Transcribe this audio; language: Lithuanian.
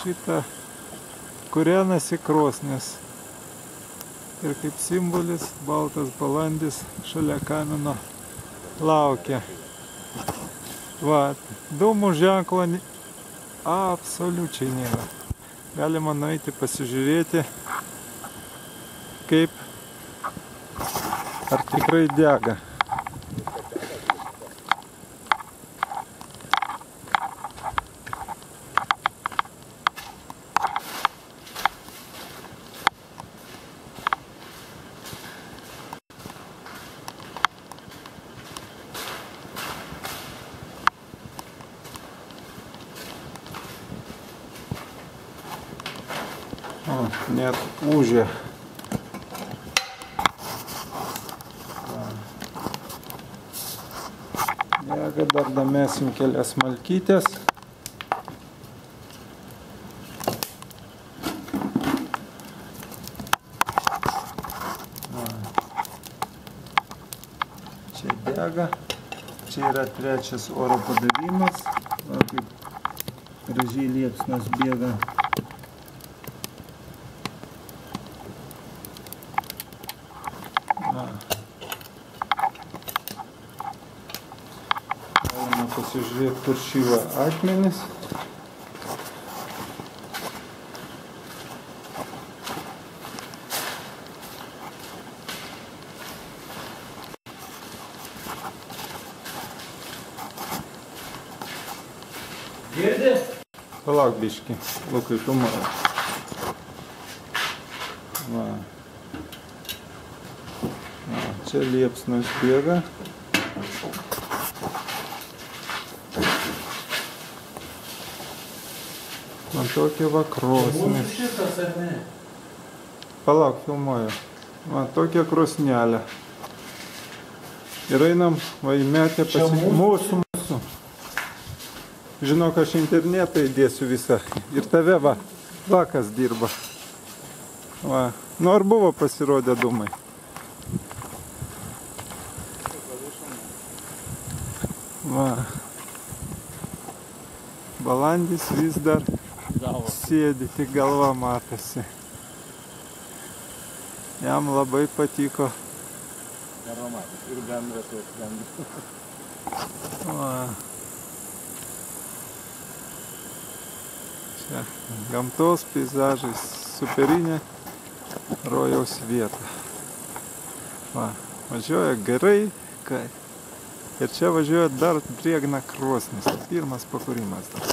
šitą kūrenasi krosnis. Ir kaip simbolis baltas balandis šalia kamino laukia. Va, dūmų ženklo absoliučiai nėra. Galima nueiti pasižiūrėti, kaip ar tikrai dega. O, net ūžė. Dega, dar damesim kelias malkytės. Čia dega. Čia yra trečias oro padavimas. Va, kaip gražiai liepsnos bėga. Galima pasižiūrėti, kur šyla akmenis. Girdi? Palauk biškį, Lukai, filmuoju. Va. Va, čia liepsnos bėga. Man tokia va krosnis. Šitas ar ne? Palauk, filmuoju. Man tokia krosnelė. Ir einam, va įmetę mūsų. Žinok, aš internetą įdėsiu visą. Ir tave va, kas dirba. Va. Nu ar buvo pasirodę dūmai? Va. Balandis vis dar sėdi, tik galva matosi. Jam labai patiko. Ir bendras, ir bendras. Va. Čia gamtos peizažai, superinė rojaus vieta. Va, važiuoja gerai, ir čia važiuoja dar drėgna krosnis. Pirmas pakūrimas dar.